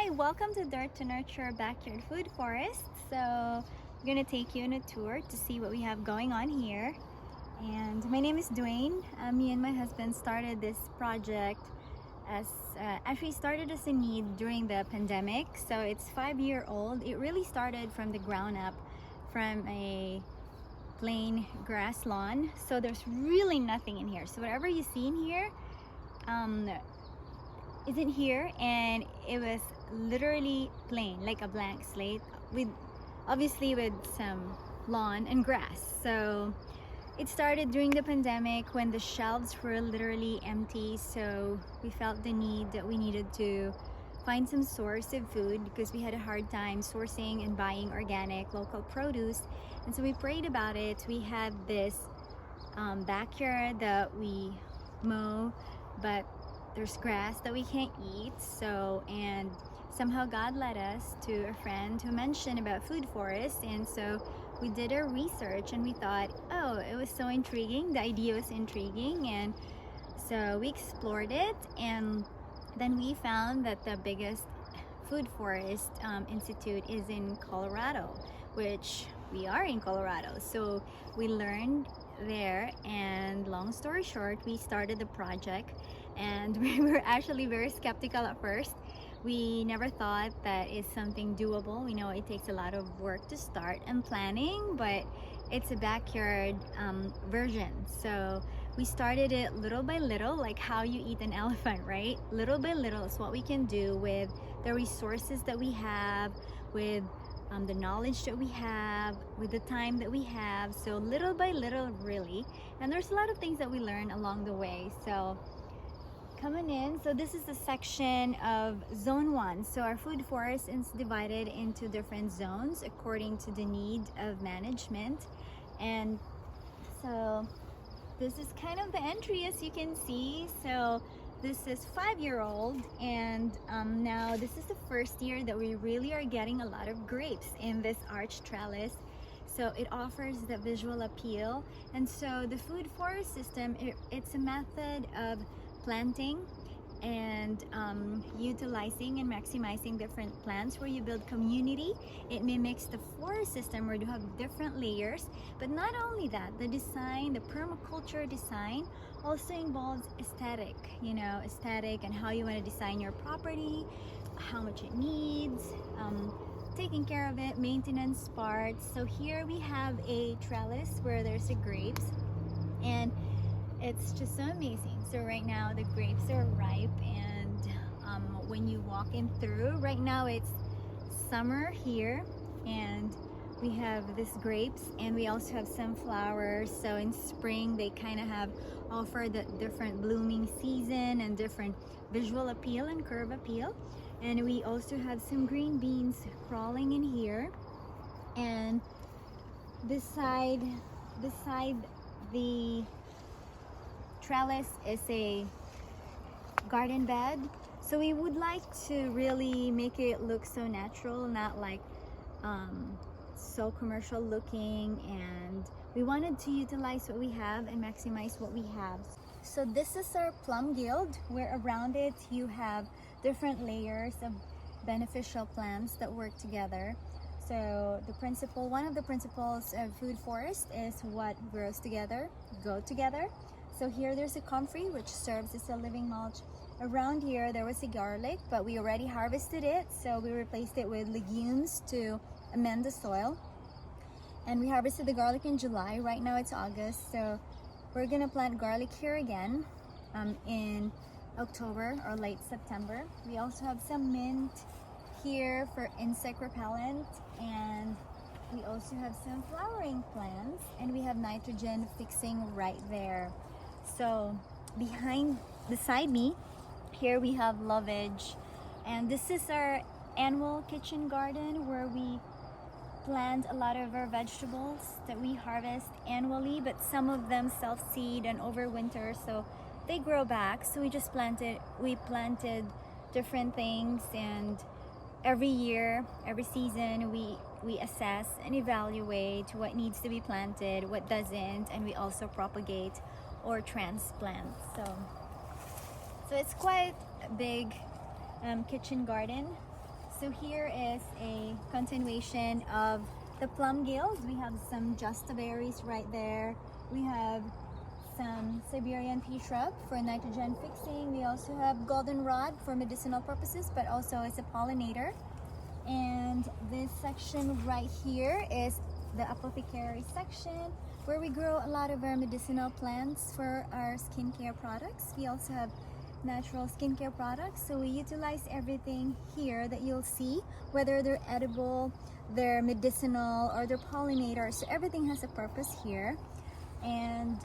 Hi, welcome to Dirt to Nurture Backyard Food Forest. So we're gonna take you on a tour to see what we have going on here. And my name is Dwayne. Me and my husband started this project as actually started as a need during the pandemic. So it's 5 year old. It really started from the ground up, from a plain grass lawn. So there's really nothing in here. So whatever you see in here, isn't here, and it was literally plain, like a blank slate, with obviously with some lawn and grass. So it started during the pandemic when the shelves were literally empty, so we felt the need that we needed to find some source of food because we had a hard time sourcing and buying organic local produce. And so we prayed about it. We had this backyard that we mow, but there's grass that we can't eat. So, and somehow God led us to a friend who mentioned about food forests, and so we did our research and we thought, oh, it was so intriguing, the idea was intriguing, and so we explored it. And then we found that the biggest food forest institute is in Colorado, which we are in Colorado. So we learned there, and long story short, we started the project. And we were actually very skeptical at first. We never thought that it's something doable. We know it takes a lot of work to start and planning, but it's a backyard version. So we started it little by little, like how you eat an elephant, right? Little by little is what we can do with the resources that we have, with the knowledge that we have, with the time that we have. So little by little, really. And there's a lot of things that we learn along the way. So coming in, so this is the section of zone 1. So our food forest is divided into different zones according to the need of management. And so this is kind of the entry, as you can see. So this is 5-year-old, and now this is the first year that we really are getting a lot of grapes in this arch trellis. So it offers the visual appeal. And so the food forest system, it's a method of planting and utilizing and maximizing different plants where you build community. It mimics the forest system where you have different layers. But not only that, the design, the permaculture design also involves aesthetic, aesthetic and how you want to design your property, how much it needs, taking care of it, maintenance parts. So here we have a trellis where there's the grapes, and it's just so amazing. So right now the grapes are ripe, and when you walk in through, right now it's summer here, and we have this grapes, and we also have some flowers. So in spring they kind of have offered the different blooming season and different visual appeal and curve appeal. And we also have some green beans crawling in here. And beside the trellis is a garden bed. So we would like to really make it look so natural, not like so commercial looking, and we wanted to utilize what we have and maximize what we have. So this is our plum guild, where around it you have different layers of beneficial plants that work together. So one of the principles of food forest is what grows together, go together. So here there's a comfrey, which serves as a living mulch. Around here there was a garlic, but we already harvested it, so we replaced it with legumes to amend the soil. And we harvested the garlic in July. Right now it's August, so we're gonna plant garlic here again in October or late September. We also have some mint here for insect repellent, and we also have some flowering plants, and we have nitrogen fixing right there. So beside me here we have lovage, and this is our annual kitchen garden where we plant a lot of our vegetables that we harvest annually, but some of them self-seed and overwinter, so they grow back. So we planted different things, and every year, every season, we assess and evaluate what needs to be planted, what doesn't, and we also propagate or transplant. So it's quite a big kitchen garden. So here is a continuation of the plum guild. We have some justa berries right there. We have some Siberian pea shrub for nitrogen fixing. We also have goldenrod for medicinal purposes, but also as a pollinator. And this section right here is the apothecary section, where we grow a lot of our medicinal plants for our skincare products. We also have natural skincare products, so we utilize everything here that you'll see, whether they're edible, they're medicinal, or they're pollinators. So everything has a purpose here, and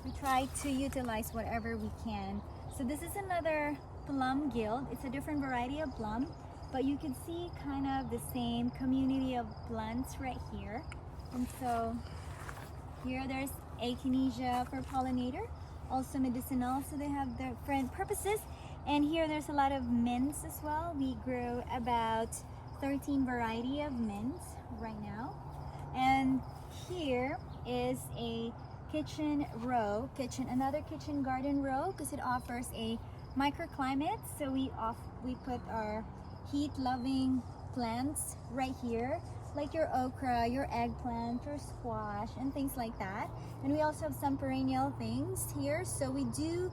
we try to utilize whatever we can. So this is another plum guild. It's a different variety of plum, but you can see kind of the same community of plants right here. And so here there's echinacea for pollinator, also medicinal, so they have different purposes. And here there's a lot of mints as well. We grow about 13 variety of mints right now. And here is a another kitchen garden row, because it offers a microclimate. So we put our heat-loving plants right here, like your okra, your eggplant, your squash, and things like that. And we also have some perennial things here. So we do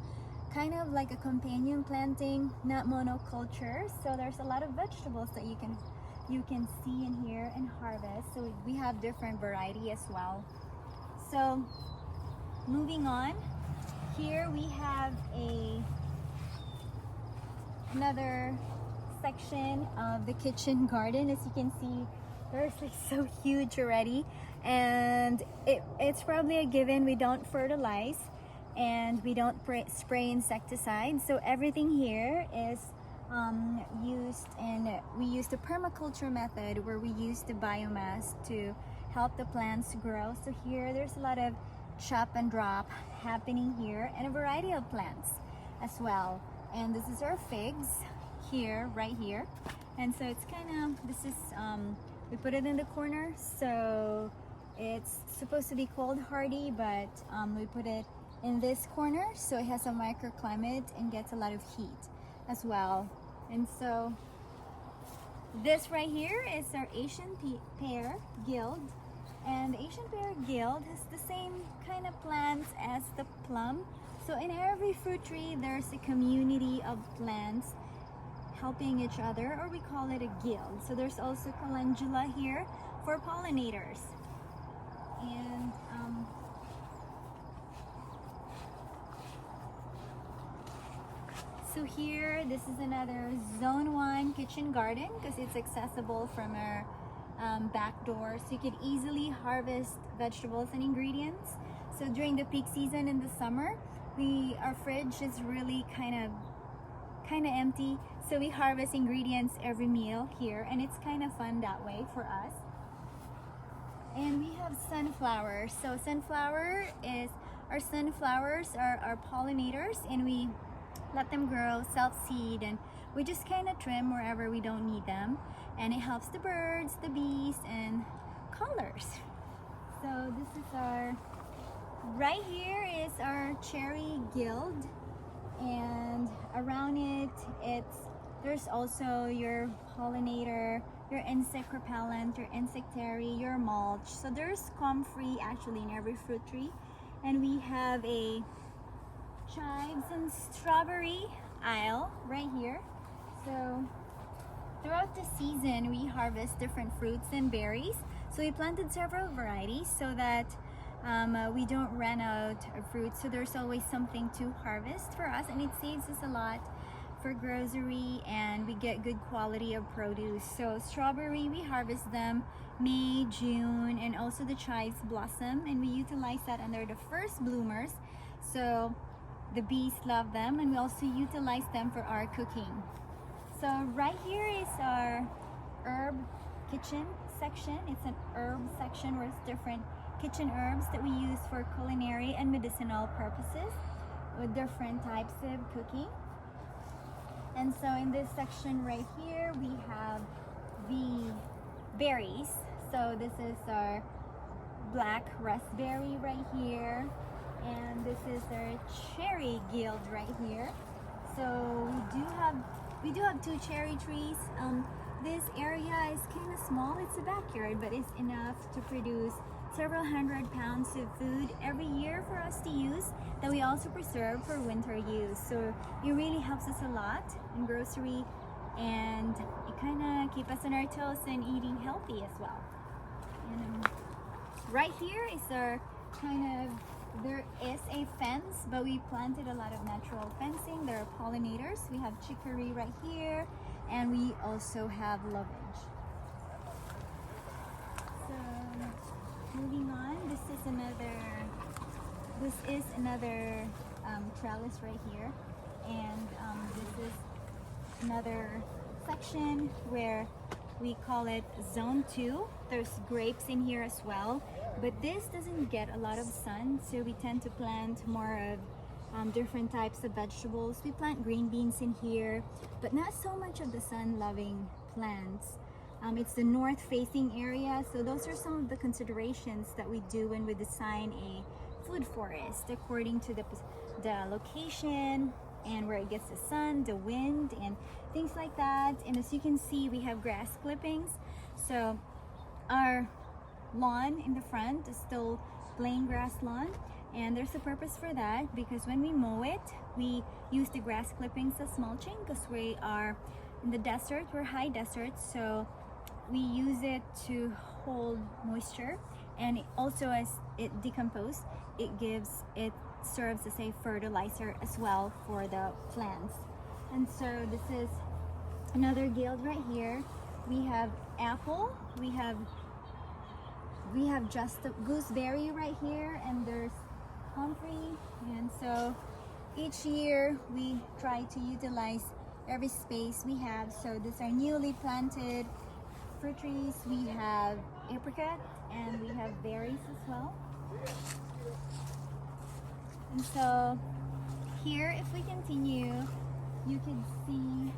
kind of like a companion planting, not monoculture. So there's a lot of vegetables that you can see in here and harvest. So we have different variety as well. So moving on, here we have another section of the kitchen garden. As you can see, there's like so huge already, and it's probably a given. We don't fertilize and we don't spray insecticides, so everything here is we use the permaculture method, where we use the biomass to help the plants grow. So here there's a lot of chop and drop happening here, and a variety of plants as well. And this is our figs here, right here. And so it's kind of, this is we put it in the corner, so it's supposed to be cold hardy, but we put it in this corner so it has a microclimate and gets a lot of heat as well. And so this right here is our Asian pear guild, and the Asian pear guild has the same kind of plants as the plum. So in every fruit tree there's a community of plants helping each other, or we call it a guild. So there's also calendula here for pollinators. And so here, this is another zone 1 kitchen garden, because it's accessible from our back door, so you could easily harvest vegetables and ingredients. So during the peak season in the summer, our fridge is really kind of empty, so we harvest ingredients every meal here, and it's kind of fun that way for us. And we have sunflowers. So our sunflowers are our pollinators, and we let them grow, self-seed, and we just kind of trim wherever we don't need them, and it helps the birds, the bees, and colors. So this is right here is our cherry guild, and around there's also your pollinator, your insect repellent, your insectary, your mulch. So there's comfrey actually in every fruit tree. And we have a chives and strawberry aisle right here. So throughout the season we harvest different fruits and berries. So we planted several varieties so that we don't run out of fruit. So there's always something to harvest for us, and it saves us a lot for grocery, and we get good quality of produce. So strawberry, we harvest them May, June, and also the chives blossom, and we utilize that under the first bloomers. So the bees love them, and we also utilize them for our cooking. So right here is our herb kitchen section. It's an herb section where it's different kitchen herbs that we use for culinary and medicinal purposes with different types of cooking. And so in this section right here we have the berries. So this is our black raspberry right here, and this is our cherry guild right here. So we do have 2 cherry trees. This area is kind of small. It's a backyard, but it's enough to produce several hundred pounds of food every year for us to use, that we also preserve for winter use. So it really helps us a lot in grocery, and it kind of keeps us on our toes and eating healthy as well. And right here is our there is a fence, but we planted a lot of natural fencing. There are pollinators. We have chicory right here, and we also have lovage. So moving on, this is another trellis right here, and this is another section where we call it zone 2. There's grapes in here as well, but this doesn't get a lot of sun, so we tend to plant more of different types of vegetables. We plant green beans in here, but not so much of the sun-loving plants. It's the north-facing area, so those are some of the considerations that we do when we design a food forest, according to the location and where it gets the sun, the wind, and things like that. And as you can see, we have grass clippings. So our lawn in the front is still plain grass lawn, and there's a purpose for that, because when we mow it, we use the grass clippings as mulching, because we are in the desert, we're high desert, so we use it to hold moisture, and it also, as it decomposes, it serves as a fertilizer as well for the plants. And so this is another guild right here. We have apple, we have just a gooseberry right here, and there's comfrey. And so each year we try to utilize every space we have. So these are newly planted fruit trees. We have apricot, and we have berries as well. And so here, if we continue, you can see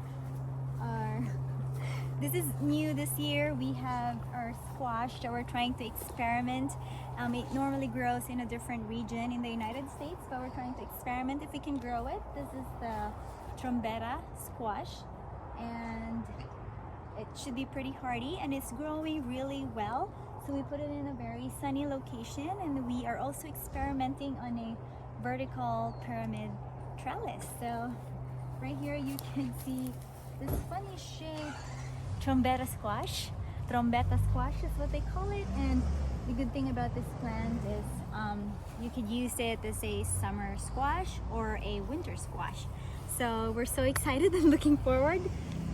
this is new this year. We have our squash that we're trying to experiment. It normally grows in a different region in the United States, but we're trying to experiment if we can grow it. This is the trombetta squash, and it should be pretty hardy, and it's growing really well. So we put it in a very sunny location, and we are also experimenting on a vertical pyramid trellis. So right here you can see this funny shape trombetta squash. Trombetta squash is what they call it, and the good thing about this plant is you could use it as a summer squash or a winter squash. So we're so excited and looking forward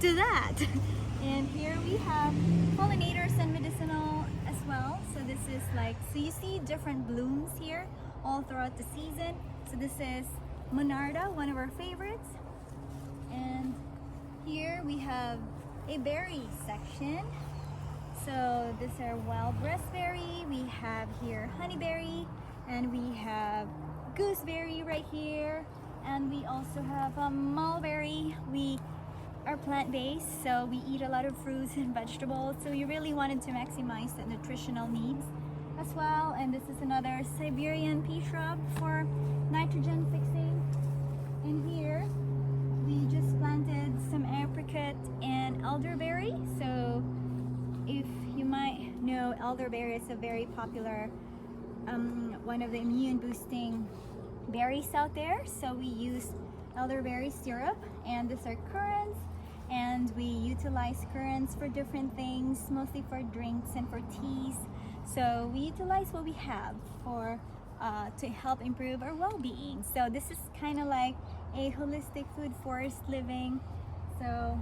to that. And here we have pollinators and medicinal as well. So this is so you see different blooms here all throughout the season. So this is Monarda, one of our favorites. And here we have a berry section. So these are wild raspberry, we have here honeyberry, and we have gooseberry right here, and we also have mulberry. We are plant-based, so we eat a lot of fruits and vegetables, so we really wanted to maximize the nutritional needs as well. And this is another Siberian pea shrub for nitrogen fixing. And here we just planted some apricot and elderberry. So if you might know, elderberry is a very popular one of the immune boosting berries out there. So we use elderberry syrup, and these are currants, and we utilize currants for different things, mostly for drinks and for teas. So we utilize what we have for to help improve our well-being. So this is kind of like a holistic food forest living. So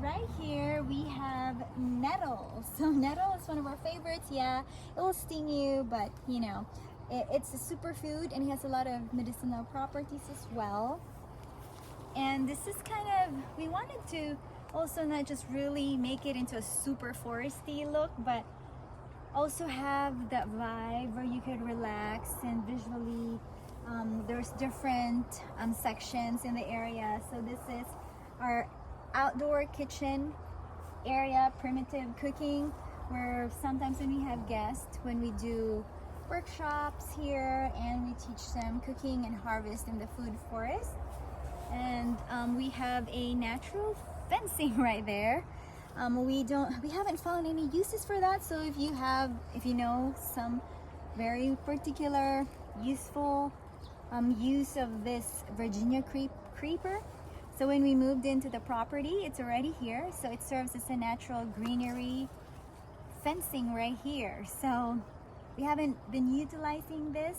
right here we have nettle. So nettle is one of our favorites. Yeah, it will sting you, but you know, it's a superfood, and it has a lot of medicinal properties as well. And this is we wanted to also not just really make it into a super foresty look, but also have that vibe where you could relax and visually there's different sections in the area. So this is our outdoor kitchen area, primitive cooking, where sometimes when we have guests, when we do workshops here, and we teach them cooking and harvest in the food forest. And we have a natural fencing right there. We haven't found any uses for that. So if you know some very particular useful use of this Virginia creeper. So when we moved into the property, it's already here. So it serves as a natural greenery fencing right here. So we haven't been utilizing this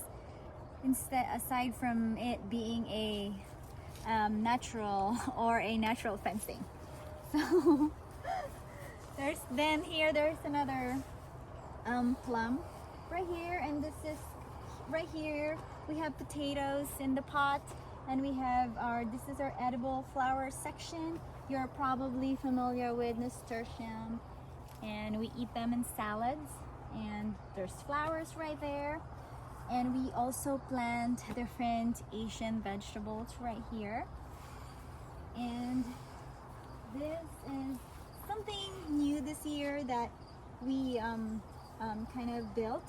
aside from it being a natural fencing. So there's another plum right here, and this is right here. We have potatoes in the pot, and this is our edible flower section. You're probably familiar with nasturtium, and we eat them in salads, and there's flowers right there. And we also plant different Asian vegetables right here. And this is something new this year that we kind of built.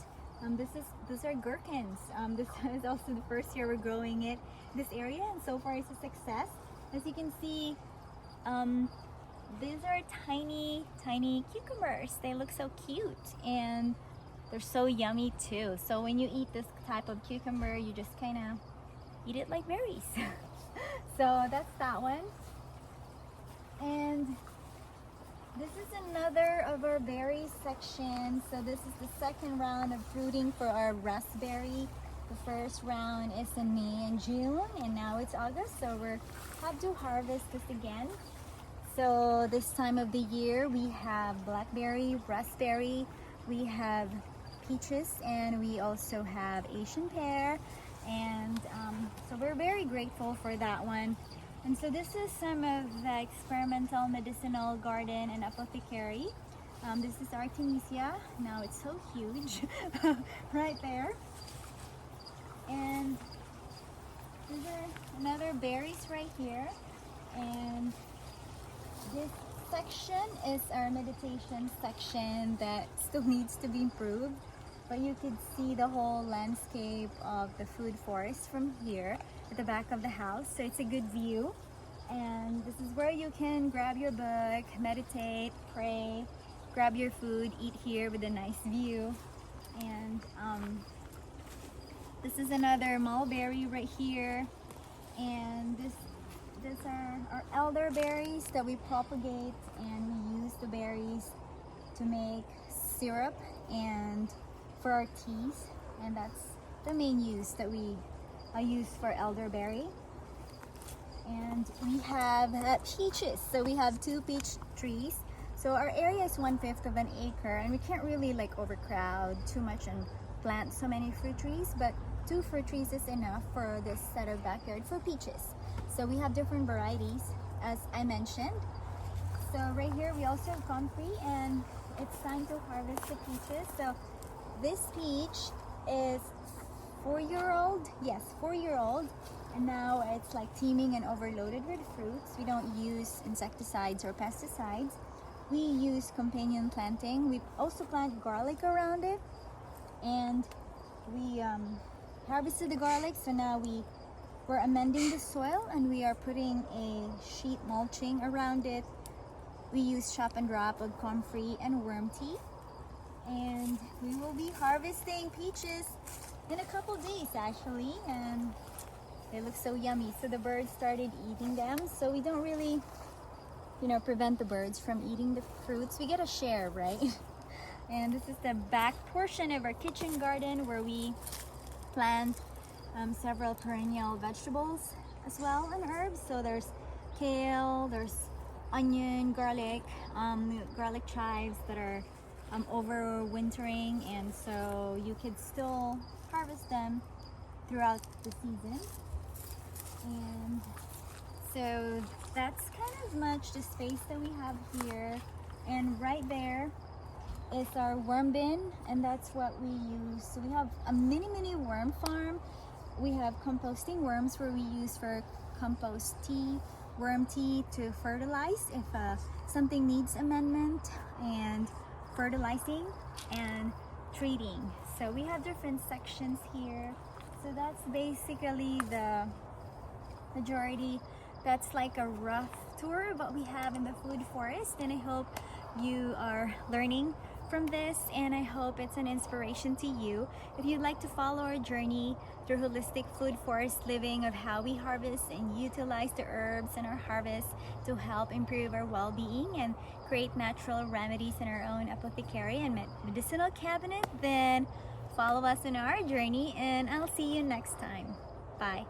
These are gherkins. This is also the first year we're growing it this area, and so far it's a success. As you can see, these are tiny cucumbers. They look so cute, and they're so yummy too. So when you eat this type of cucumber, you just kind of eat it like berries. So that's that one. And this is another of our berry section. So this is the second round of fruiting for our raspberry. The first round is in May and June, and now it's August, so we have to harvest this again. So this time of the year we have blackberry, raspberry, we have peaches, and we also have Asian pear, and so we're very grateful for that one. And so this is some of the experimental medicinal garden and apothecary. This is Artemisia. Now it's so huge right there. And these are another berries right here. And this section is our meditation section that still needs to be improved. But you could see the whole landscape of the food forest from here at the back of the house. So it's a good view. And this is where you can grab your book, meditate, pray, grab your food, eat here with a nice view. And this is another mulberry right here. And these are our elderberries that we propagate, and we use the berries to make syrup and for our teas, and that's the main use that we use for elderberry. And we have peaches. So we have 2 peach trees. So our area is 1/5 of an acre, and we can't really like overcrowd too much and plant so many fruit trees, but 2 fruit trees is enough for this set of backyard for peaches. So we have different varieties, as I mentioned. So right here we also have comfrey, and it's time to harvest the peaches. So this peach is 4-year-old, yes, 4-year-old, and now it's like teeming and overloaded with fruits. We don't use insecticides or pesticides. We use companion planting. We also plant garlic around it, and we harvested the garlic, so now we're amending the soil, and we are putting a sheet mulching around it. We use chop and drop of comfrey and worm tea, and we will be harvesting peaches in a couple days actually, and they look so yummy. So the birds started eating them, so we don't really prevent the birds from eating the fruits. We get a share, right? And this is the back portion of our kitchen garden where we plant several perennial vegetables as well, and herbs. So there's kale, there's onion, garlic chives that are overwintering, and so you could still harvest them throughout the season. And so that's kind of much the space that we have here. And right there is our worm bin, and that's what we use. So we have a mini worm farm. We have composting worms where we use for compost tea, worm tea, to fertilize if something needs amendment, and fertilizing and treating. So we have different sections here. So that's basically the majority that's like a rough tour of what we have in the food forest, and I hope you are learning from this, and I hope it's an inspiration to you. If you'd like to follow our journey through holistic food forest living of how we harvest and utilize the herbs in our harvest to help improve our well-being and create natural remedies in our own apothecary and medicinal cabinet, then follow us on our journey, and I'll see you next time. Bye.